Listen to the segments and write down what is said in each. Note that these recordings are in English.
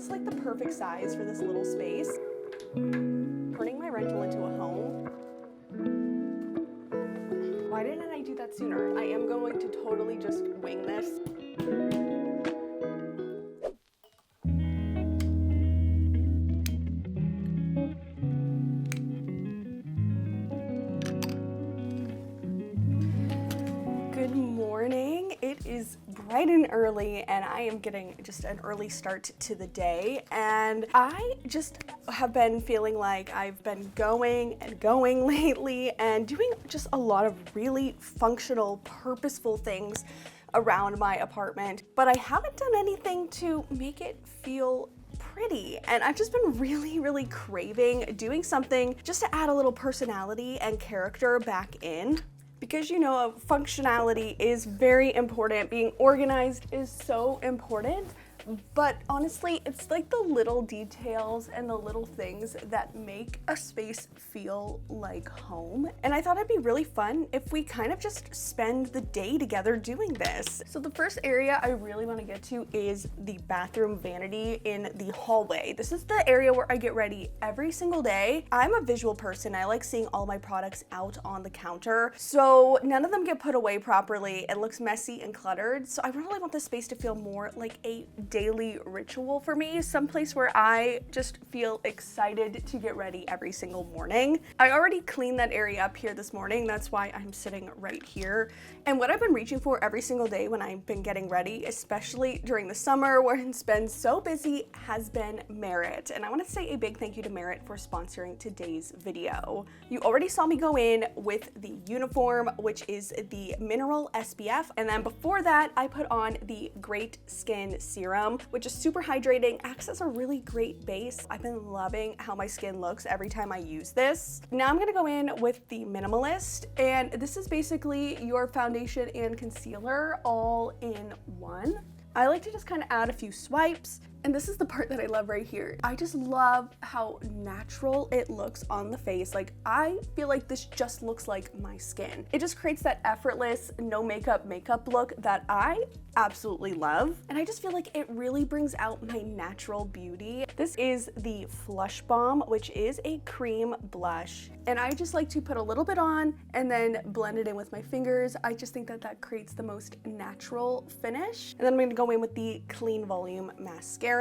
is like the perfect size for this little space. Turning my rental into a home. Why didn't I do that sooner? I am going to totally just wing this. Good morning. It is bright and early and I am getting just an early start to the day, and I just have been feeling like I've been going lately and doing just a lot of really functional, purposeful things around my apartment, but I haven't done anything to make it feel pretty. And I've just been really craving doing something just to add a little personality and character back in. Because you know, functionality is very important. Being organized is so important. But honestly, it's like the little details and the little things that make a space feel like home. And I thought it'd be really fun if we kind of just spend the day together doing this. So the first area I really want to get to is the bathroom vanity in the hallway. This is the area where I get ready every single day. I'm a visual person. I like seeing all my products out on the counter. So none of them get put away properly. It looks messy and cluttered. So I really want this space to feel more like a daily ritual for me, someplace where I just feel excited to get ready every single morning. I already cleaned that area up here this morning. That's why I'm sitting right here. And what I've been reaching for every single day when I've been getting ready, especially during the summer when it's been so busy, has been Merit. And I want to say a big thank you to Merit for sponsoring today's video. You already saw me go in with the uniform, which is the Mineral SPF. And then before that, I put on the Great Skin Serum, which is super hydrating, acts as a really great base. I've been loving how my skin looks every time I use this. Now I'm gonna go in with the Minimalist, and this is basically your foundation and concealer all in one. I like to just kind of add a few swipes. And this is the part that I love right here. I just love how natural it looks on the face. Like, I feel like this just looks like my skin. It just creates that effortless, no makeup look that I absolutely love. And I just feel like it really brings out my natural beauty. This is the Flush Bomb, which is a cream blush. And I just like to put a little bit on and then blend it in with my fingers. I just think that that creates the most natural finish. And then I'm gonna go in with the Clean Volume Mascara.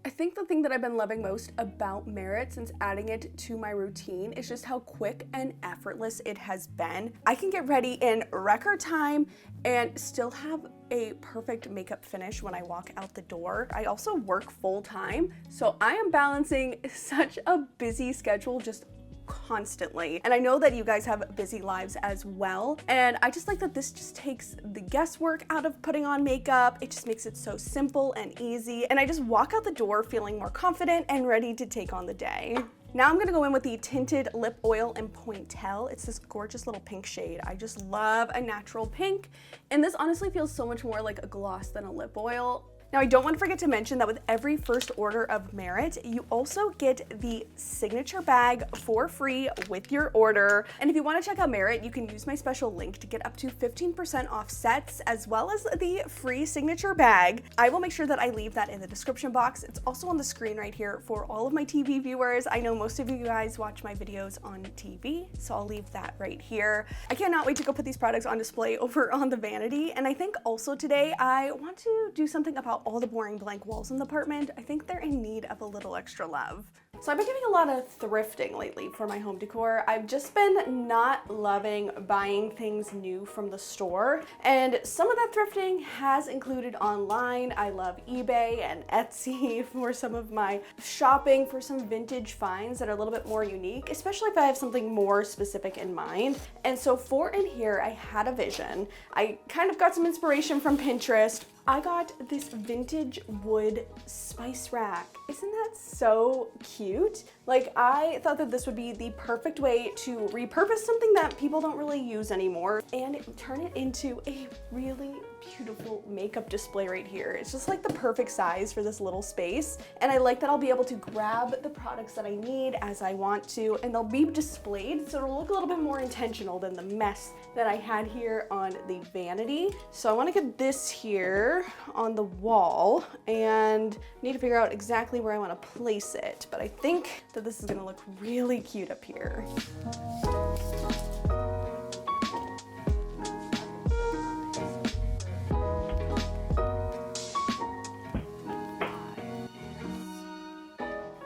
I think the thing that I've been loving most about Merit since adding it to my routine is just how quick and effortless it has been. I can get ready in record time and still have a perfect makeup finish when I walk out the door. I also work full time, so I am balancing such a busy schedule just constantly. And I know that you guys have busy lives as well. And I just like that this just takes the guesswork out of putting on makeup. It just makes it so simple and easy. And I just walk out the door feeling more confident and ready to take on the day. Now I'm gonna go in with the Tinted Lip Oil in Pointel. It's this gorgeous little pink shade. I just love a natural pink. And this honestly feels so much more like a gloss than a lip oil. Now, I don't want to forget to mention that with every first order of Merit, you also get the signature bag for free with your order. And if you want to check out Merit, you can use my special link to get up to 15% off sets as well as the free signature bag. I will make sure that I leave that in the description box. It's also on the screen right here for all of my TV viewers. I know most of you guys watch my videos on TV, so I'll leave that right here. I cannot wait to go put these products on display over on the vanity. And I think also today I want to do something about all the boring blank walls in the apartment. I think they're in need of a little extra love. So I've been doing a lot of thrifting lately for my home decor. I've just been not loving buying things new from the store, and some of that thrifting has included online. I love eBay and Etsy for some of my shopping for some vintage finds that are a little bit more unique, especially if I have something more specific in mind. And so for in here, I had a vision. I kind of got some inspiration from Pinterest. I got this vintage wood spice rack. Isn't that so cute? Like, I thought that this would be the perfect way to repurpose something that people don't really use anymore and turn it into a really beautiful makeup display right here. It's just like the perfect size for this little space. And I like that I'll be able to grab the products that I need as I want to, and they'll be displayed so it'll look a little bit more intentional than the mess that I had here on the vanity. So I want to get this here on the wall and need to figure out exactly where I want to place it. But I think that this is going to look really cute up here.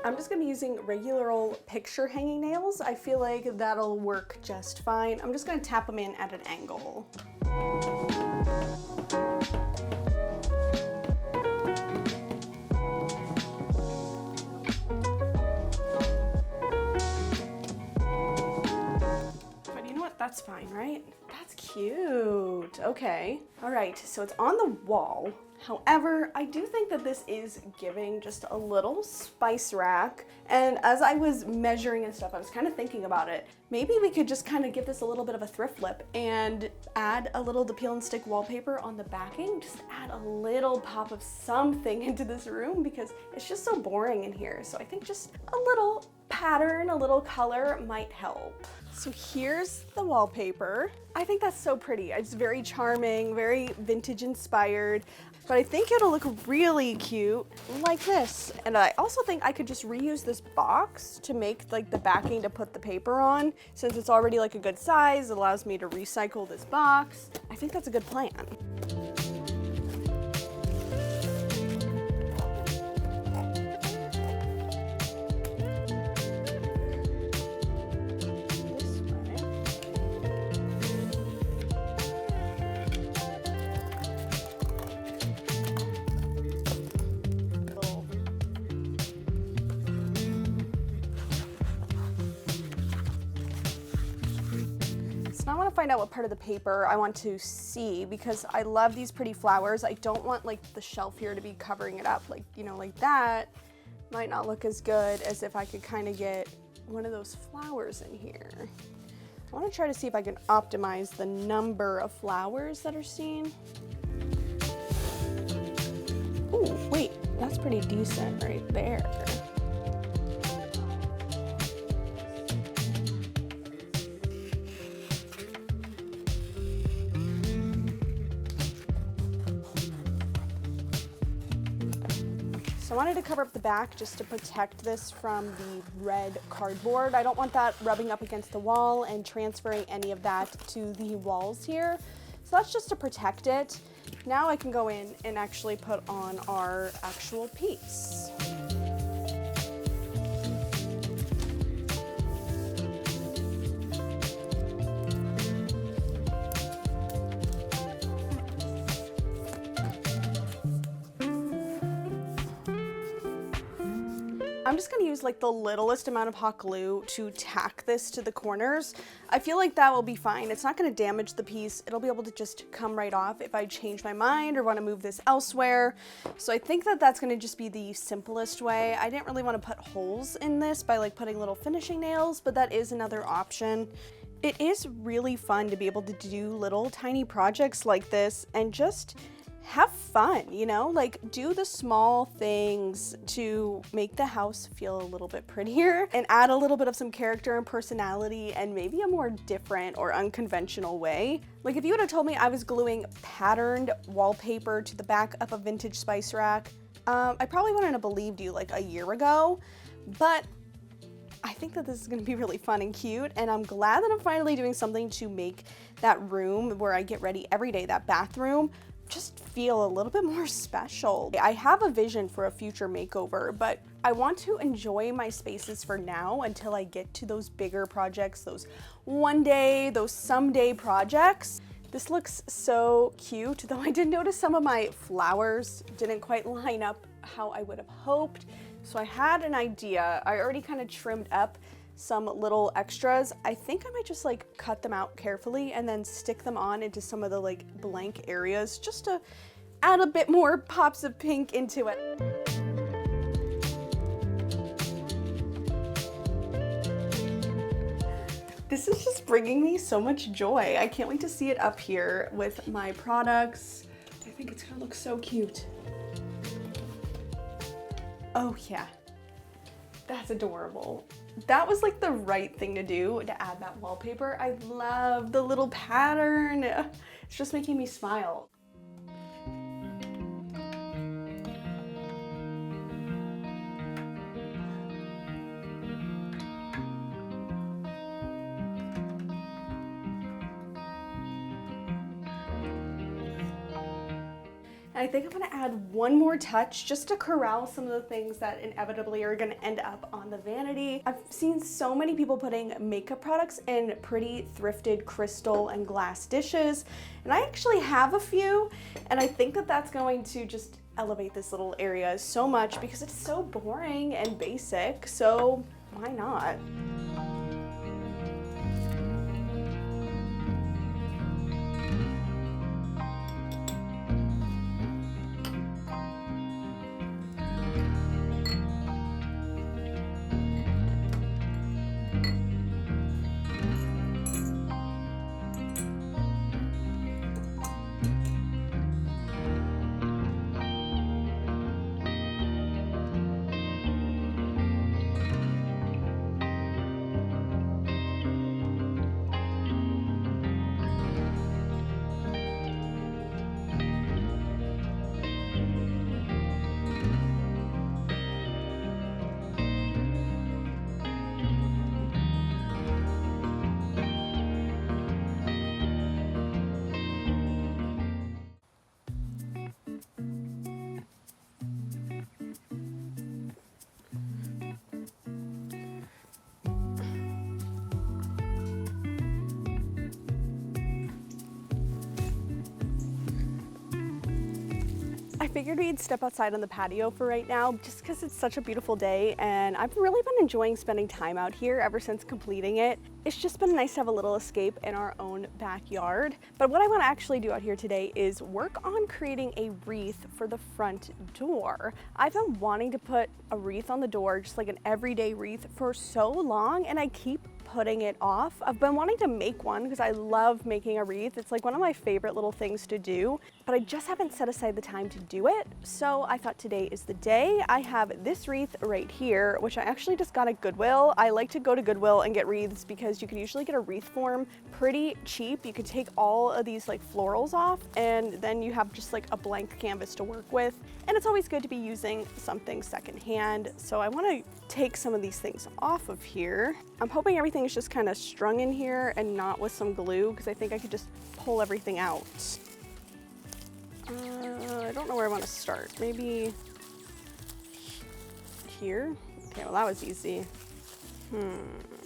I'm just gonna be using regular old picture hanging nails. I feel like that'll work just fine. I'm just gonna tap them in at an angle. But you know what? That's fine, right? That's cute. Okay. All right, so it's on the wall. However, I do think that this is giving just a little spice rack. And as I was measuring and stuff, I was kind of thinking about it. Maybe we could just kind of give this a little bit of a thrift flip and add a little the peel and stick wallpaper on the backing. Just add a little pop of something into this room because it's just so boring in here. So I think just a little pattern, a little color might help. So here's the wallpaper. I think that's so pretty. It's very charming, very vintage inspired. But I think it'll look really cute like this. And I also think I could just reuse this box to make like the backing to put the paper on. Since it's already like a good size, it allows me to recycle this box. I think that's a good plan. Now I want to find out what part of the paper I want to see because I love these pretty flowers. I don't want like the shelf here to be covering it up, like, you know, like that might not look as good as if I could kind of get one of those flowers in here. I want to try to see if I can optimize the number of flowers that are seen. Ooh, wait, that's pretty decent right there. I wanted to cover up the back just to protect this from the red cardboard. I don't want that rubbing up against the wall and transferring any of that to the walls here. So that's just to protect it. Now I can go in and actually put on our actual piece. I'm just gonna use like the littlest amount of hot glue to tack this to the corners. I feel like that will be fine. It's not gonna damage the piece. It'll be able to just come right off if I change my mind or wanna move this elsewhere. So I think that that's gonna just be the simplest way. I didn't really wanna put holes in this by like putting little finishing nails, but that is another option. It is really fun to be able to do little tiny projects like this and just have fun, you know, like do the small things to make the house feel a little bit prettier and add a little bit of some character and personality and maybe a more different or unconventional way. Like if you would have told me I was gluing patterned wallpaper to the back of a vintage spice rack, I probably wouldn't have believed you like a year ago, but I think that this is gonna be really fun and cute, and I'm glad that I'm finally doing something to make that room where I get ready every day, that bathroom, just feel a little bit more special. I have a vision for a future makeover, but I want to enjoy my spaces for now until I get to those bigger projects, those one day, those someday projects. This looks so cute, though I did notice some of my flowers didn't quite line up how I would have hoped. So I had an idea. I already kind of trimmed up some little extras. I think I might just like cut them out carefully and then stick them on into some of the like blank areas just to add a bit more pops of pink into it. This is just bringing me so much joy. I can't wait to see it up here with my products. looks so cute. Oh yeah, that's adorable. That was like the right thing to do, to add that wallpaper. I love the little pattern. It's just making me smile. I think I'm gonna add one more touch just to corral some of the things that inevitably are gonna end up on the vanity. I've seen so many people putting makeup products in pretty thrifted crystal and glass dishes, and I actually have a few, and I think that that's going to just elevate this little area so much because it's so boring and basic, so why not? I figured we'd step outside on the patio for right now just because it's such a beautiful day and I've really been enjoying spending time out here ever since completing it. It's just been nice to have a little escape in our own backyard. But what I want to actually do out here today is work on creating a wreath for the front door. I've been wanting to put a wreath on the door, just like an everyday wreath, for so long, and I keep putting it off. I've been wanting to make one because I love making a wreath. It's like one of my favorite little things to do, but I just haven't set aside the time to do it. So I thought today is the day. I have this wreath right here, which I actually just got at Goodwill. I like to go to Goodwill and get wreaths because you can usually get a wreath form pretty cheap. You could take all of these like florals off and then you have just like a blank canvas to work with. And it's always good to be using something secondhand. So I want to take some of these things off of here. I'm hoping everything is just kind of strung in here and not with some glue because I think I could just pull everything out. I don't know where I want to start. Maybe here? Okay, well that was easy.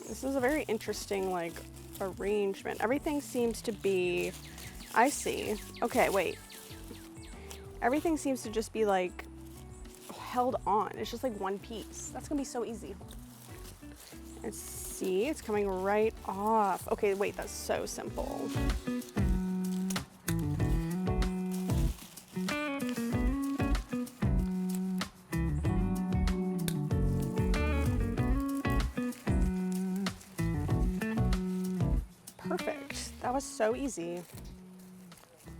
This is a very interesting like arrangement. Everything seems to be, I see. Okay, wait. Everything seems to just be like held on. It's just like one piece. That's gonna be so easy. And see, it's coming right off. Okay, wait, that's so simple. Perfect. That was so easy.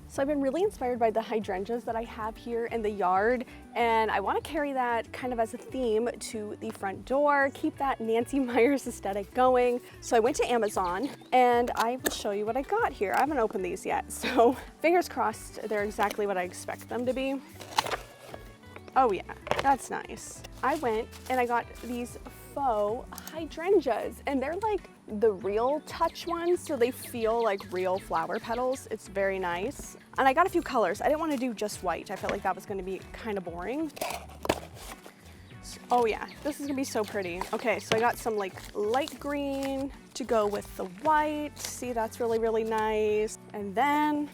So I've been really inspired by the hydrangeas that I have here in the yard, and I want to carry that kind of as a theme to the front door, keep that Nancy Meyers aesthetic going. So I went to Amazon and I will show you what I got here. I haven't opened these yet, so fingers crossed they're exactly what I expect them to be. Oh yeah, that's nice. I went and I got these faux hydrangeas, and they're like the real touch ones, so they feel like real flower petals. It's very nice. And I got a few colors. I didn't want to do just white. I felt like that was going to be kind of boring. Oh yeah, this is gonna be so pretty. Okay, so I got some like light green to go with the white. See, that's really, really nice. And then,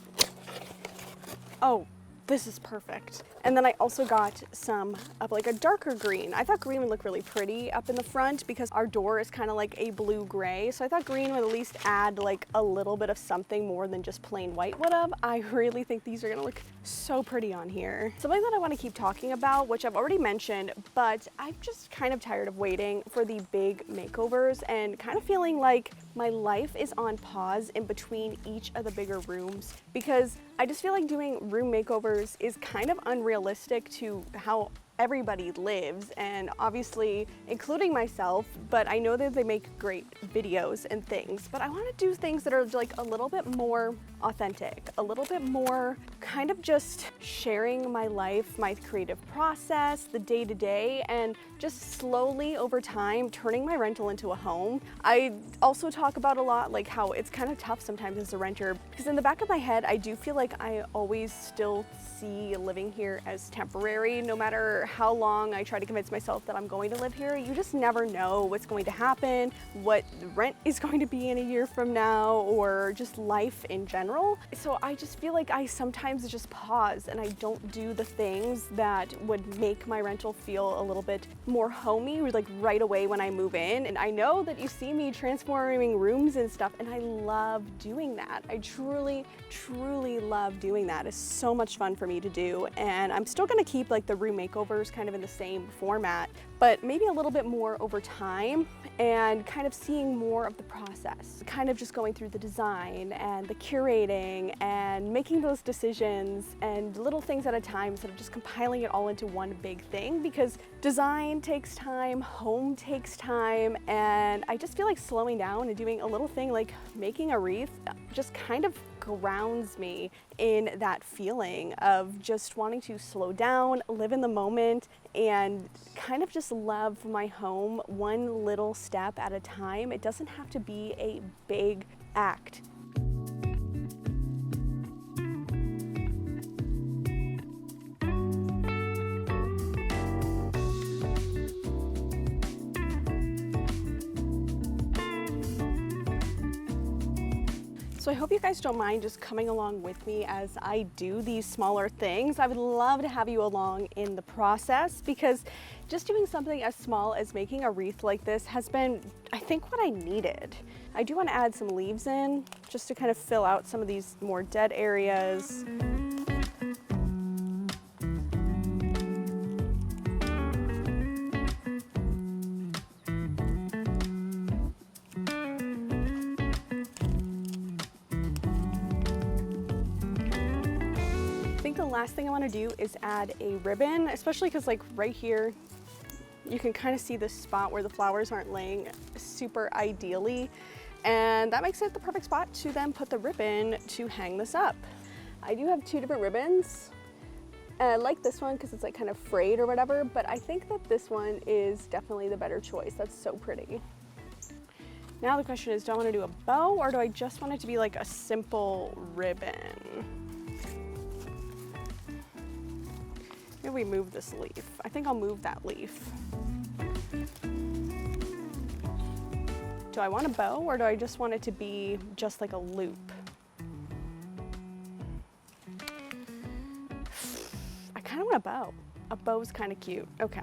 oh, this is perfect. And then I also got some of like a darker green. I thought green would look really pretty up in the front because our door is kind of like a blue-gray. So I thought green would at least add like a little bit of something more than just plain white would have. I really think these are gonna look so pretty on here. Something that I want to keep talking about, which I've already mentioned, but I'm just kind of tired of waiting for the big makeovers and kind of feeling like my life is on pause in between each of the bigger rooms, because I just feel like doing room makeovers is kind of unrealistic to how everybody lives, and obviously including myself, but I know that they make great videos and things, but I want to do things that are like a little bit more authentic, a little bit more kind of just sharing my life, my creative process, the day-to-day, and just slowly over time turning my rental into a home. I also talk about a lot like how it's kind of tough sometimes as a renter, because in the back of my head I do feel like I always still see living here as temporary. No matter how long I try to convince myself that I'm going to live here, you just never know what's going to happen, what the rent is going to be in a year from now, or just life in general. So I just feel like I sometimes just pause and I don't do the things that would make my rental feel a little bit more homey, like right away when I move in. And I know that you see me transforming rooms and stuff, and I love doing that. I truly, truly love doing that. It's so much fun for me to do, and I'm still gonna keep like the room makeovers kind of in the same format, but maybe a little bit more over time and kind of seeing more of the process, kind of just going through the design and the curating and making those decisions and little things at a time instead of just compiling it all into one big thing, because design takes time, home takes time, and I just feel like slowing down and doing a little thing like making a wreath just kind of grounds me in that feeling of just wanting to slow down, live in the moment, and kind of just love my home one little step at a time. It doesn't have to be a big act. So I hope you guys don't mind just coming along with me as I do these smaller things. I would love to have you along in the process, because just doing something as small as making a wreath like this has been, I think, what I needed. I do want to add some leaves in just to kind of fill out some of these more dead areas. I think the last thing I want to do is add a ribbon, especially because like right here you can kind of see the spot where the flowers aren't laying super ideally, and that makes it the perfect spot to then put the ribbon to hang this up. I do have two different ribbons, and I like this one because it's like kind of frayed or whatever, but I think that this one is definitely the better choice. That's so pretty. Now the question is, do I want to do a bow or do I just want it to be like a simple ribbon? Maybe we move this leaf. I think I'll move that leaf. Do I want a bow or do I just want it to be just like a loop? I kind of want a bow. A bow's kind of cute. Okay.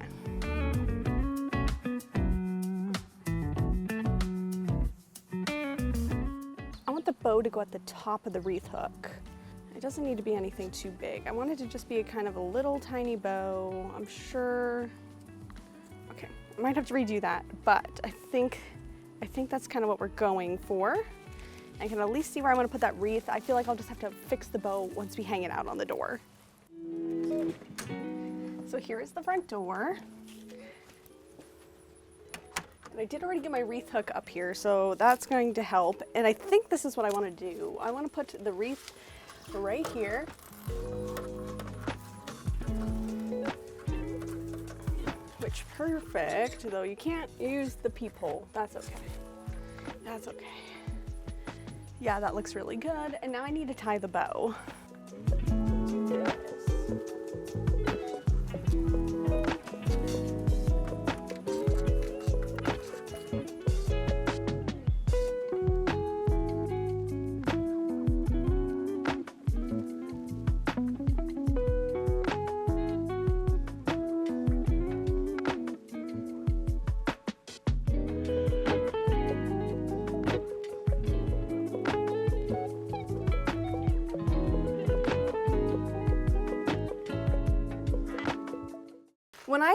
I want the bow to go at the top of the wreath hook. It doesn't need to be anything too big. I want it to just be a kind of a little tiny bow. I'm sure. Okay, I might have to redo that, but I think that's kind of what we're going for. I can at least see where I want to put that wreath. I feel like I'll just have to fix the bow once we hang it out on the door. So here is the front door. And I did already get my wreath hook up here, so that's going to help. And I think this is what I want to do. I want to put the wreath right here. Which, perfect, though you can't use the peephole. That's okay. That's okay. Yeah, that looks really good. And now I need to tie the bow.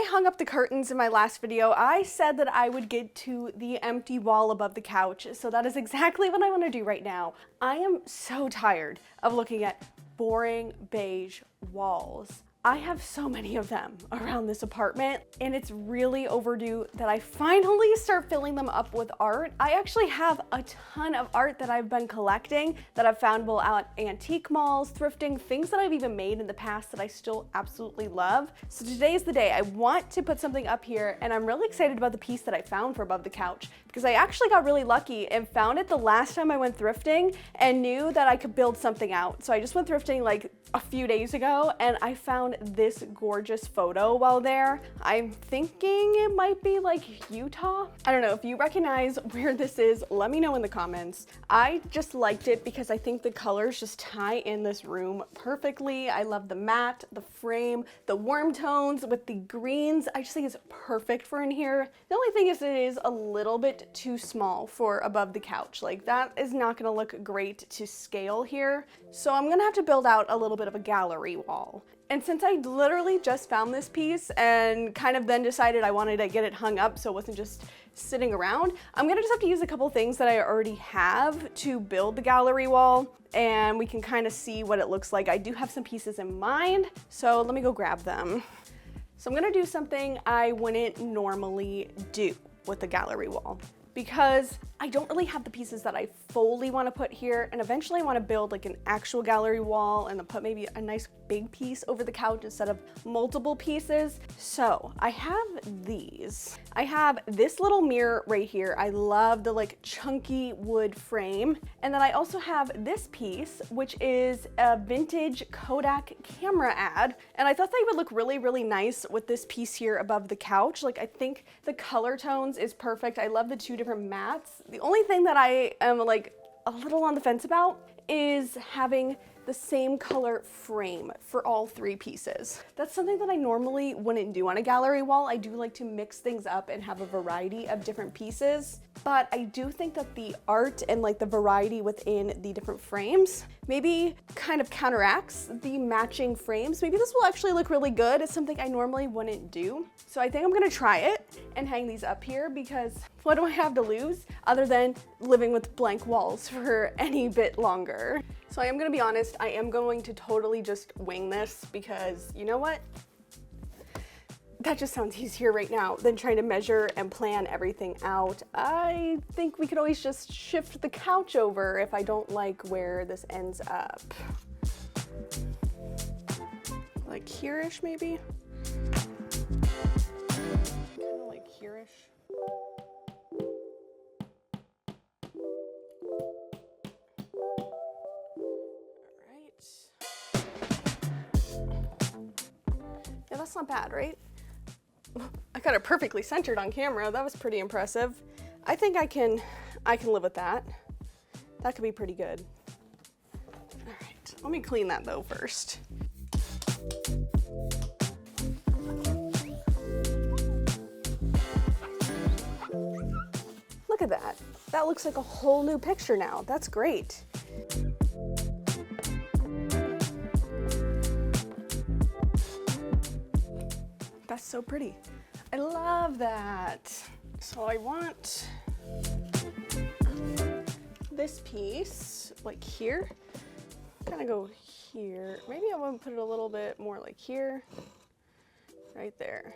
I hung up the curtains in my last video, I said that I would get to the empty wall above the couch. So that is exactly what I want to do right now. I am so tired of looking at boring beige walls. I have so many of them around this apartment, and it's really overdue that I finally start filling them up with art. I actually have a ton of art that I've been collecting that I've found while out at antique malls, thrifting, things that I've even made in the past that I still absolutely love. So today is the day. I want to put something up here, and I'm really excited about the piece that I found for above the couch because I actually got really lucky and found it the last time I went thrifting and knew that I could build something out. So I just went thrifting like a few days ago and I found this gorgeous photo while there. I'm thinking it might be like Utah. I don't know, if you recognize where this is, let me know in the comments. I just liked it because I think the colors just tie in this room perfectly. I love the matte, the frame, the warm tones with the greens. I just think it's perfect for in here. The only thing is it is a little bit too small for above the couch. Like that is not gonna look great to scale here. So I'm gonna have to build out a little bit of a gallery wall. And since I literally just found this piece and kind of then decided I wanted to get it hung up so it wasn't just sitting around, I'm gonna just have to use a couple things that I already have to build the gallery wall, and we can kind of see what it looks like. I do have some pieces in mind, so let me go grab them. So I'm gonna do something I wouldn't normally do with the gallery wall, because I don't really have the pieces that I fully want to put here, and eventually I want to build like an actual gallery wall and then put maybe a nice big piece over the couch instead of multiple pieces. So I have these. I have this little mirror right here. I love the like chunky wood frame. And then I also have this piece, which is a vintage Kodak camera ad. And I thought they would look really, really nice with this piece here above the couch. Like I think the color tones is perfect. I love the two different mattes. The only thing that I am like a little on the fence about is having the same color frame for all three pieces. That's something that I normally wouldn't do on a gallery wall. I do like to mix things up and have a variety of different pieces, but I do think that the art and like the variety within the different frames maybe kind of counteracts the matching frames. Maybe this will actually look really good. It's something I normally wouldn't do. So I think I'm gonna try it and hang these up here, because what do I have to lose other than living with blank walls for any bit longer? So I am gonna be honest, I am going to totally just wing this, because you know what? That just sounds easier right now than trying to measure and plan everything out. I think we could always just shift the couch over if I don't like where this ends up. Like here-ish maybe? Kind of like here-ish. Yeah, that's not bad, right? I got it perfectly centered on camera. That was pretty impressive. I think I can live with that. That could be pretty good. All right, let me clean that though first. Look at that. That looks like a whole new picture now. That's great. That's so pretty. I love that. So I want this piece like here. Kind of go here. Maybe I want to put it a little bit more like here. Right there.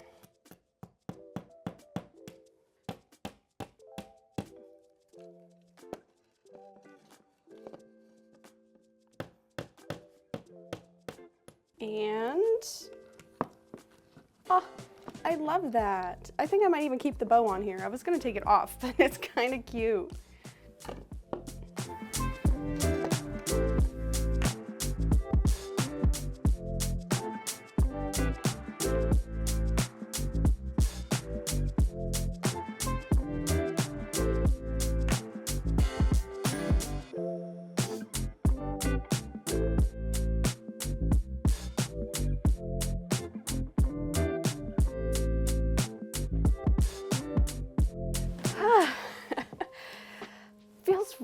And oh, I love that. I think I might even keep the bow on here. I was gonna take it off, but it's kind of cute.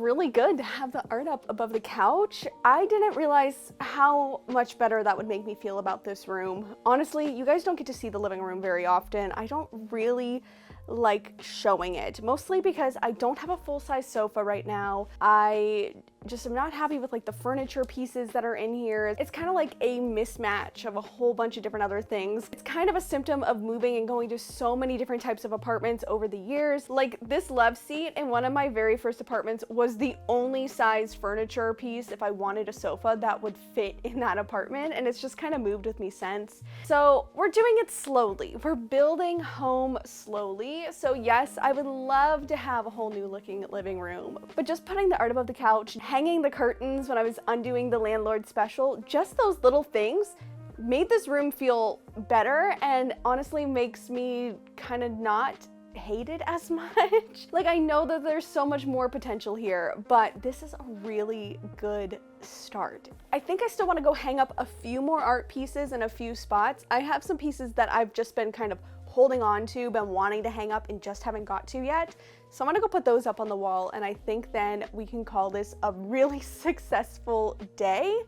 really good to have the art up above the couch. I didn't realize how much better that would make me feel about this room. Honestly, you guys don't get to see the living room very often. I don't really like showing it, mostly because I don't have a full-size sofa right now. I just am not happy with like the furniture pieces that are in here. It's kind of like a mismatch of a whole bunch of different other things. It's kind of a symptom of moving and going to so many different types of apartments over the years. Like this love seat in one of my very first apartments was the only size furniture piece if I wanted a sofa that would fit in that apartment, and it's just kind of moved with me since. So we're doing it slowly. We're building home slowly. So yes, I would love to have a whole new looking living room, but just putting the art above the couch, hanging the curtains when I was undoing the landlord special, just those little things made this room feel better, and honestly makes me kind of not hate it as much. Like, I know that there's so much more potential here, but this is a really good start. I think I still want to go hang up a few more art pieces in a few spots. I have some pieces that I've just been kind of holding on to, been wanting to hang up and just haven't got to yet. So I'm gonna go put those up on the wall, and I think then we can call this a really successful day.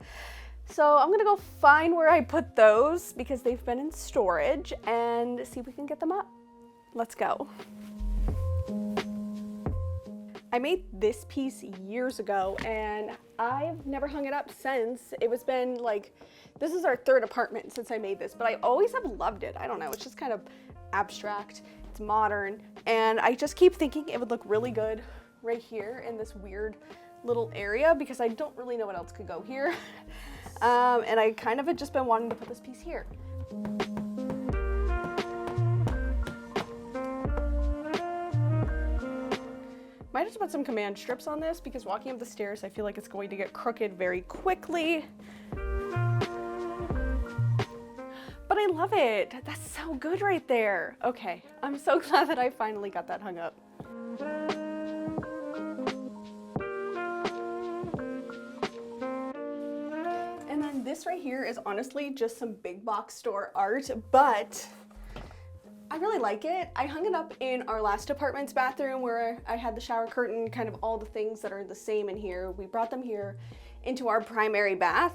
So I'm gonna go find where I put those because they've been in storage and see if we can get them up. Let's go. I made this piece years ago and I've never hung it up since. It was been like, this is our third apartment since I made this, but I always have loved it. I don't know, it's just kind of abstract, it's modern, and I just keep thinking it would look really good right here in this weird little area because I don't really know what else could go here. And I kind of had just been wanting to put this piece here. Might have to put some command strips on this because walking up the stairs, I feel like it's going to get crooked very quickly. But I love it. That's so good right there. Okay, I'm so glad that I finally got that hung up. And then this right here is honestly just some big box store art, but I really like it. I hung it up in our last apartment's bathroom where I had the shower curtain, kind of all the things that are the same in here. We brought them here into our primary bath,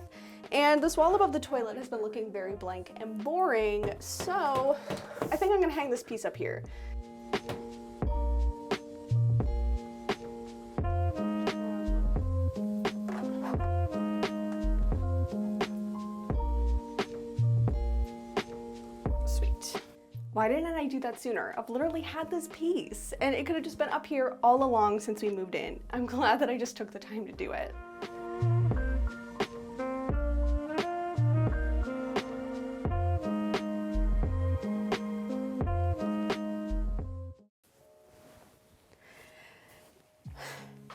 and this wall above the toilet has been looking very blank and boring, so I think I'm gonna hang this piece up here. Why didn't I do that sooner? I've literally had this piece and it could have just been up here all along since we moved in. I'm glad that I just took the time to do it.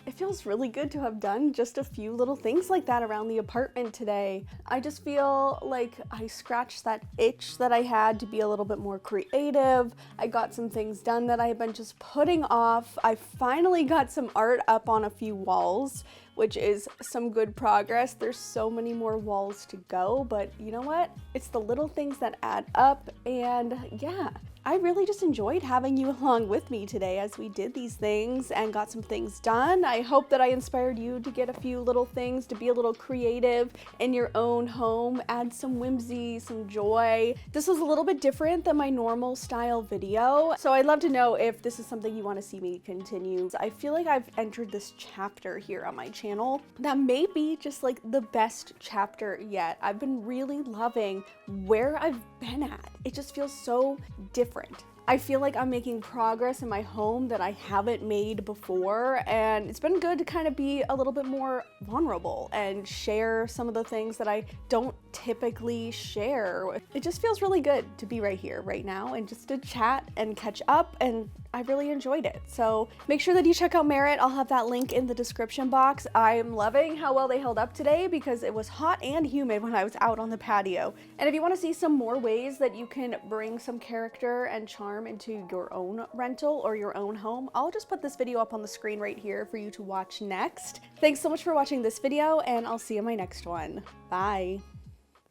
It feels really good to have done just a few little things like that around the apartment today. I just feel like I scratched that itch that I had to be a little bit more creative. I got some things done that I had been just putting off. I finally got some art up on a few walls, which is some good progress. There's so many more walls to go, but you know what? It's the little things that add up, and yeah. I really just enjoyed having you along with me today as we did these things and got some things done. I hope that I inspired you to get a few little things, to be a little creative in your own home, add some whimsy, some joy. This was a little bit different than my normal style video, so I'd love to know if this is something you want to see me continue. I feel like I've entered this chapter here on my channel that may be just like the best chapter yet. I've been really loving where I've been at. It just feels so different. I feel like I'm making progress in my home that I haven't made before, and it's been good to kind of be a little bit more vulnerable and share some of the things that I don't typically share. It just feels really good to be right here, right now, and just to chat and catch up, and I really enjoyed it. So make sure that you check out Merit. I'll have that link in the description box. I'm loving how well they held up today because it was hot and humid when I was out on the patio. And if you want to see some more ways that you can bring some character and charm into your own rental or your own home, I'll just put this video up on the screen right here for you to watch next. Thanks so much for watching this video, and I'll see you in my next one. Bye.